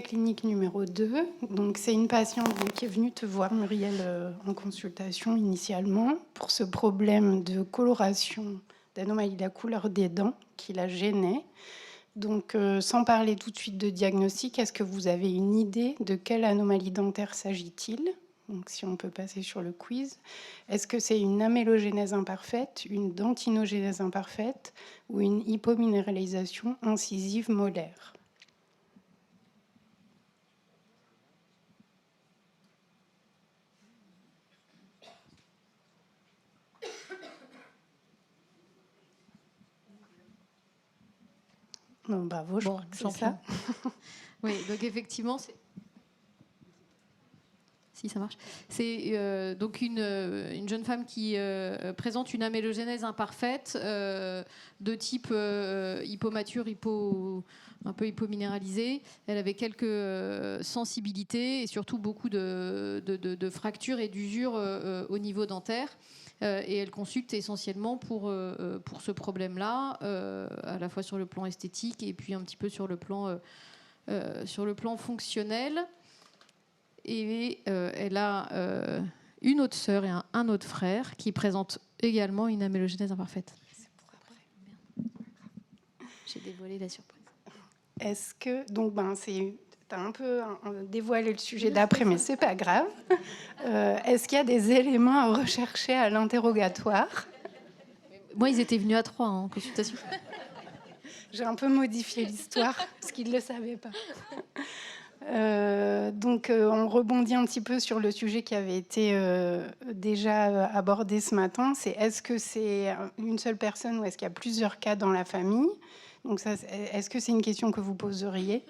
cas clinique numéro 2. Donc, c'est une patiente qui est venue te voir, Muriel, en consultation initialement pour ce problème de coloration, d'anomalie de la couleur des dents qui la gênait. Donc, sans parler tout de suite de diagnostic, est-ce que vous avez une idée de quelle anomalie dentaire s'agit-il ? Donc, si on peut passer sur le quiz. Est-ce que c'est une amélogénèse imparfaite, une dentinogénèse imparfaite ou une hypominéralisation incisive molaire ? Bon, bravo, je crois que c'est ça. Oui, donc effectivement, c'est... Si ça marche. C'est donc une jeune femme qui présente une amélogénèse imparfaite de type hypomature, un peu hypominéralisée. Elle avait quelques sensibilités et surtout beaucoup de fractures et d'usures au niveau dentaire. Et elle consulte essentiellement pour ce problème-là, à la fois sur le plan esthétique et puis un petit peu sur le plan fonctionnel. Et elle a une autre sœur et un autre frère qui présentent également une amélogénèse imparfaite. C'est pour après. J'ai dévoilé la surprise. Est-ce que... Donc, t'as un peu dévoilé le sujet d'après, mais c'est pas grave. Est-ce qu'il y a des éléments à rechercher à l'interrogatoire ? Moi, ils étaient venus à 3 en consultation. J'ai un peu modifié l'histoire parce qu'ils ne le savaient pas. Donc, on rebondit un petit peu sur le sujet qui avait été déjà abordé ce matin. C'est est-ce que c'est une seule personne ou est-ce qu'il y a plusieurs cas dans la famille ? Donc, ça, est-ce que c'est une question que vous poseriez ?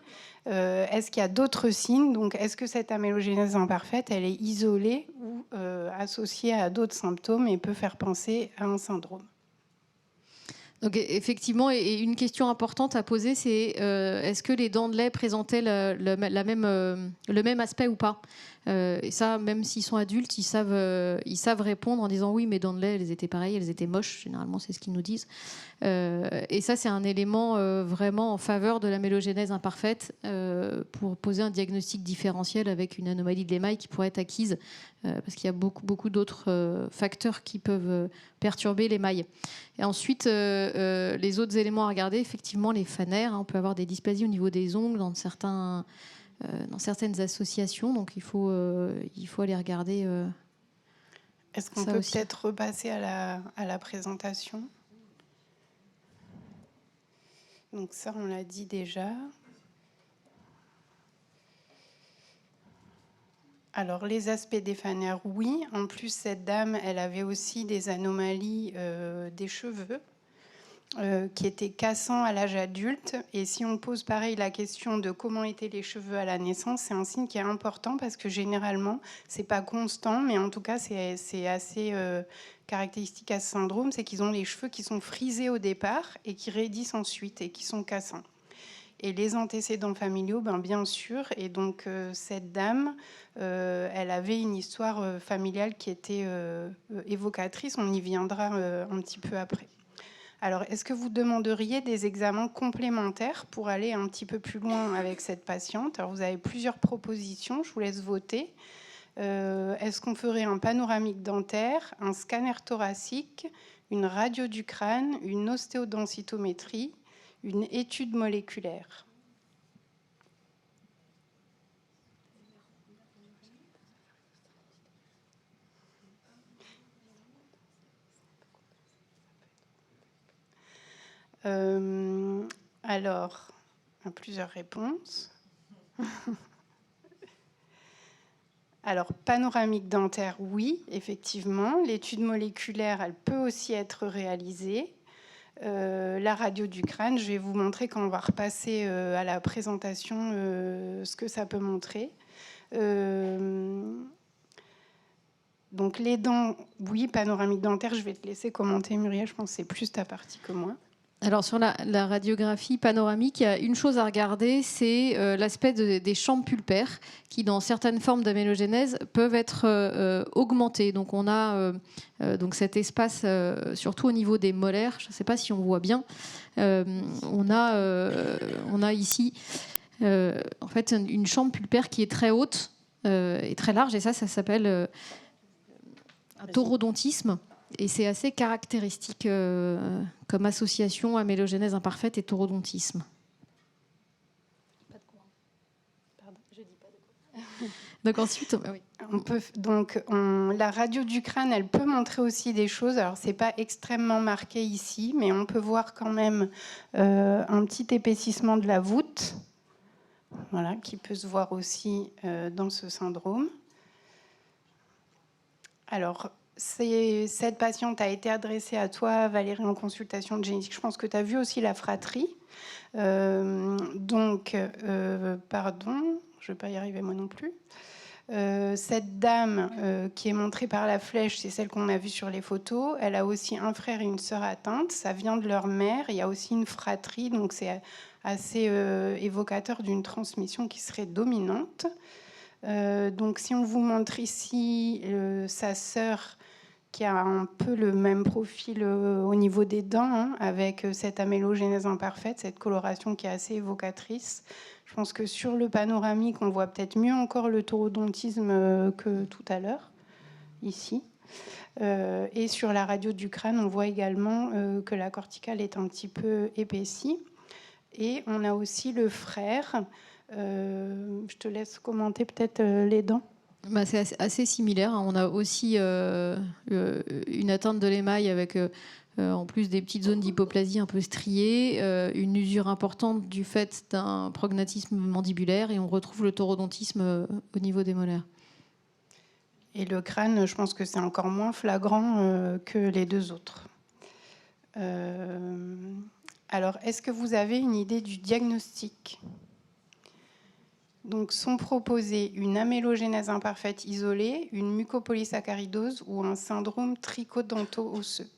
Est-ce qu'il y a d'autres signes ? Donc, est-ce que cette amélogénèse imparfaite, elle est isolée ou associée à d'autres symptômes et peut faire penser à un syndrome ? Donc effectivement, et une question importante à poser, c'est est-ce que les dents de lait présentaient le même aspect ou pas ? Et ça, même s'ils sont adultes, ils savent répondre en disant oui, mes dents de lait, elles étaient pareilles, elles étaient moches. Généralement, c'est ce qu'ils nous disent. Et ça, c'est un élément vraiment en faveur de l'amélogénèse imparfaite pour poser un diagnostic différentiel avec une anomalie de l'émail qui pourrait être acquise parce qu'il y a beaucoup d'autres facteurs qui peuvent perturber l'émail. Et ensuite, les autres éléments à regarder, effectivement, les fanères. On peut avoir des dysplasies au niveau des ongles dans certaines associations. Donc, il faut aller regarder. Est-ce qu'on peut peut-être repasser à la présentation ? Donc ça, on l'a dit déjà. Alors, les aspects des fanères, oui. En plus, cette dame, elle avait aussi des anomalies des cheveux qui étaient cassants à l'âge adulte. Et si on pose pareil la question de comment étaient les cheveux à la naissance, c'est un signe qui est important parce que généralement, c'est pas constant, mais en tout cas, c'est assez caractéristique à ce syndrome, c'est qu'ils ont les cheveux qui sont frisés au départ et qui raidissent ensuite et qui sont cassants. Et les antécédents familiaux, bien sûr. Et donc, cette dame, elle avait une histoire familiale qui était évocatrice. On y viendra un petit peu après. Alors, est-ce que vous demanderiez des examens complémentaires pour aller un petit peu plus loin avec cette patiente ? Alors, vous avez plusieurs propositions. Je vous laisse voter. Est-ce qu'on ferait un panoramique dentaire, un scanner thoracique, une radio du crâne, une ostéodensitométrie, une étude moléculaire ? Alors, il y a plusieurs réponses. Alors, panoramique dentaire, oui, effectivement. L'étude moléculaire, elle peut aussi être réalisée. La radio du crâne, je vais vous montrer quand on va repasser à la présentation ce que ça peut montrer. Donc les dents, oui, panoramique dentaire, je vais te laisser commenter, Muriel, je pense que c'est plus ta partie que moi. Alors sur la radiographie panoramique, il y a une chose à regarder, c'est l'aspect des chambres pulpaires qui, dans certaines formes d'amélogénèse, peuvent être augmentées. Donc on a donc cet espace, surtout au niveau des molaires, je ne sais pas si on voit bien, on a ici en fait une chambre pulpaire qui est très haute et très large, et ça s'appelle un taurodontisme. Et c'est assez caractéristique comme association amélogénèse imparfaite et taurodontisme. Donc ensuite, oui. La radio du crâne, elle peut montrer aussi des choses. Alors, c'est pas extrêmement marqué ici, mais on peut voir quand même un petit épaississement de la voûte, voilà, qui peut se voir aussi dans ce syndrome. Alors, cette patiente a été adressée à toi, Valérie, en consultation de génétique. Je pense que tu as vu aussi la fratrie. Pardon, je ne vais pas y arriver moi non plus. Cette dame qui est montrée par la flèche, c'est celle qu'on a vue sur les photos. Elle a aussi un frère et une sœur atteintes. Ça vient de leur mère. Il y a aussi une fratrie, donc c'est assez évocateur d'une transmission qui serait dominante. Donc si on vous montre ici sa sœur qui a un peu le même profil au niveau des dents, hein, avec cette amélogénèse imparfaite, cette coloration qui est assez évocatrice. Je pense que sur le panoramique, on voit peut-être mieux encore le taurodontisme que tout à l'heure, ici. Et sur la radio du crâne, on voit également que la corticale est un petit peu épaissie. Et on a aussi le frère. Je te laisse commenter peut-être les dents. Bah, c'est assez similaire. On a aussi une atteinte de l'émail avec, en plus des petites zones d'hypoplasie un peu striées, une usure importante du fait d'un prognatisme mandibulaire, et on retrouve le taurodontisme au niveau des molaires. Et le crâne, je pense que c'est encore moins flagrant que les deux autres. Alors, est-ce que vous avez une idée du diagnostic ? Donc, sont proposés une amélogénèse imparfaite isolée, une mucopolysaccharidose ou un syndrome trichodonto-osseux.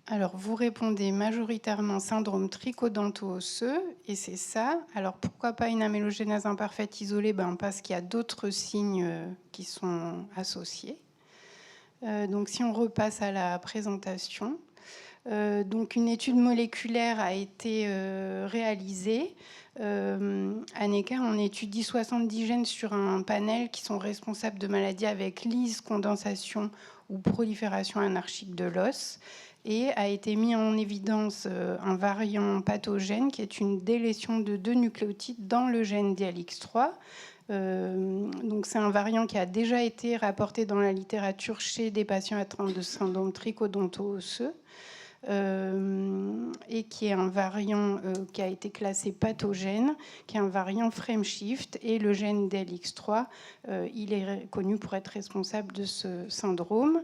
Alors, vous répondez majoritairement syndrome trichodonto-osseux, et c'est ça. Alors, pourquoi pas une amélogénèse imparfaite isolée ? Parce qu'il y a d'autres signes qui sont associés. Donc, si on repasse à la présentation, donc une étude moléculaire a été réalisée. À Necker, on étudie 70 gènes sur un panel qui sont responsables de maladies avec lyse, condensation ou prolifération anarchique de l'os, et a été mis en évidence un variant pathogène qui est une délétion de 2 nucléotides dans le gène DLX3. Donc c'est un variant qui a déjà été rapporté dans la littérature chez des patients atteints de syndrome trichodonto-osseux et qui est un variant qui a été classé pathogène, qui est un variant frameshift, et le gène DLX3, il est connu pour être responsable de ce syndrome.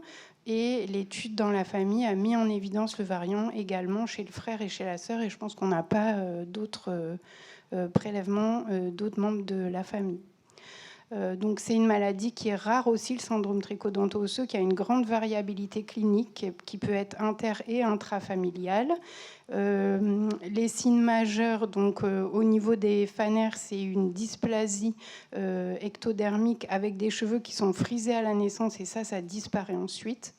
Et l'étude dans la famille a mis en évidence le variant également chez le frère et chez la sœur, et je pense qu'on n'a pas d'autres prélèvements d'autres membres de la famille. Donc c'est une maladie qui est rare aussi, le syndrome trichodonto-osseux, qui a une grande variabilité clinique qui peut être inter- et intrafamiliale. Les signes majeurs, donc au niveau des fanères, c'est une dysplasie ectodermique avec des cheveux qui sont frisés à la naissance, et ça disparaît ensuite.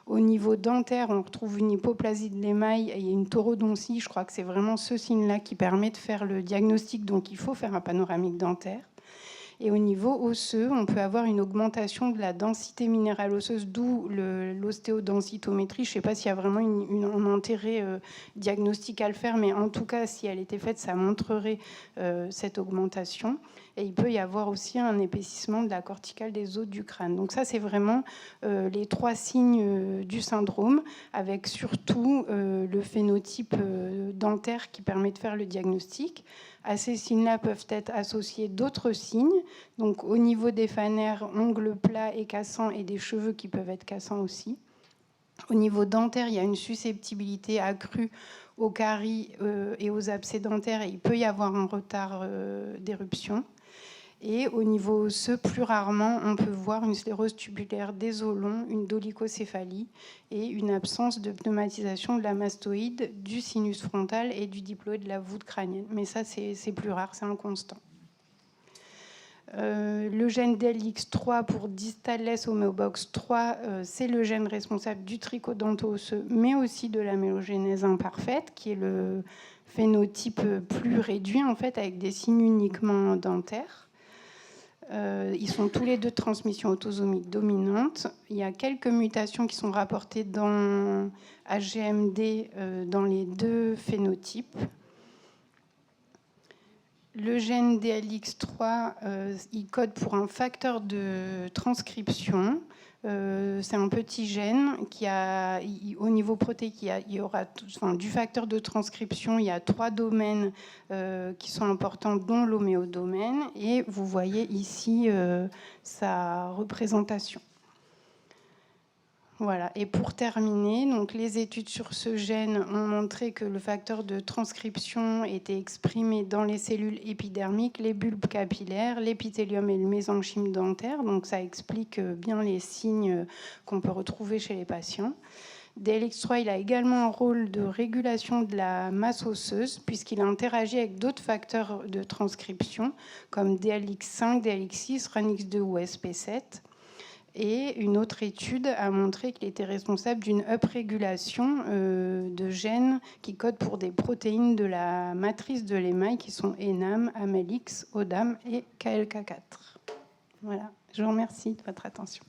Au niveau dentaire, on retrouve une hypoplasie de l'émail et une taurodontie. Je crois que c'est vraiment ce signe-là qui permet de faire le diagnostic, donc il faut faire un panoramique dentaire. Et au niveau osseux, on peut avoir une augmentation de la densité minérale osseuse, d'où l'ostéodensitométrie. Je ne sais pas s'il y a vraiment un intérêt diagnostique à le faire, mais en tout cas, si elle était faite, ça montrerait cette augmentation. Et il peut y avoir aussi un épaississement de la corticale des os du crâne. Donc ça, c'est vraiment les 3 signes du syndrome, avec surtout le phénotype dentaire qui permet de faire le diagnostic. À ces signes-là peuvent être associés d'autres signes. Donc au niveau des fanères, ongles plats et cassants, et des cheveux qui peuvent être cassants aussi. Au niveau dentaire, il y a une susceptibilité accrue aux caries et aux abcès dentaires, et il peut y avoir un retard d'éruption. Et au niveau osseux, plus rarement, on peut voir une sclérose tubulaire des os longs, une dolicocéphalie et une absence de pneumatisation de la mastoïde, du sinus frontal et du diploïde de la voûte crânienne. Mais ça, c'est plus rare, c'est inconstant. Le gène DLX3 pour Distalless homeobox 3, c'est le gène responsable du trichodenton osseux, mais aussi de la mélogénèse imparfaite, qui est le phénotype plus réduit, en fait, avec des signes uniquement dentaires. Ils sont tous les deux de transmission autosomique dominante. Il y a quelques mutations qui sont rapportées dans HGMD dans les deux phénotypes. Le gène DLX3, il code pour un facteur de transcription. C'est un petit gène qui a, au niveau protéique, il y aura du facteur de transcription, il y a 3 domaines qui sont importants, dont l'homéodomaine. Et vous voyez ici sa représentation. Voilà. Et pour terminer, donc les études sur ce gène ont montré que le facteur de transcription était exprimé dans les cellules épidermiques, les bulbes capillaires, l'épithélium et le mésenchyme dentaire. Donc ça explique bien les signes qu'on peut retrouver chez les patients. DLX3, il a également un rôle de régulation de la masse osseuse puisqu'il interagit avec d'autres facteurs de transcription comme DLX5, DLX6, RUNX2 ou SP7. Et une autre étude a montré qu'il était responsable d'une uprégulation de gènes qui codent pour des protéines de la matrice de l'émail qui sont ENAM, AMELX, ODAM et KLK4. Voilà, je vous remercie de votre attention.